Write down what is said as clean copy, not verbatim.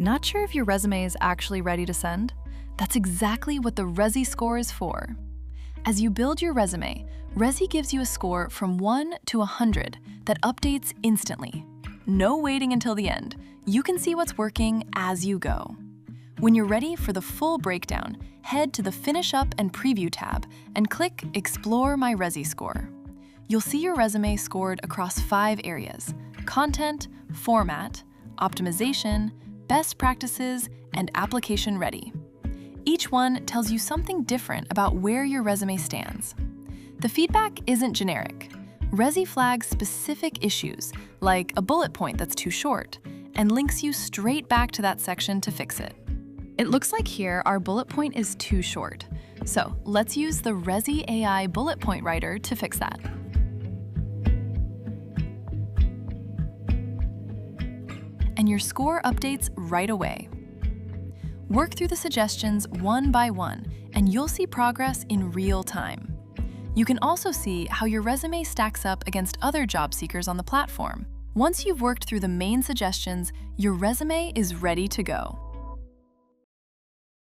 Not sure if your resume is actually ready to send? That's exactly what the Rezi Score is for. As you build your resume, Rezi gives you a score from 1 to 100 that updates instantly. No waiting until the end. You can see what's working as you go. When you're ready for the full breakdown, head to the Finish Up and Preview tab and click Explore My Rezi Score. You'll see your resume scored across 5 areas: content, format, optimization, best practices, and application ready. Each one tells you something different about where your resume stands. The feedback isn't generic. Rezi flags specific issues, like a bullet point that's too short, and links you straight back to that section to fix it. It looks like here our bullet point is too short. So let's use the Rezi AI bullet point writer to fix that. And your score updates right away. Work through the suggestions one by one, and you'll see progress in real time. You can also see how your resume stacks up against other job seekers on the platform. Once you've worked through the main suggestions, your resume is ready to go.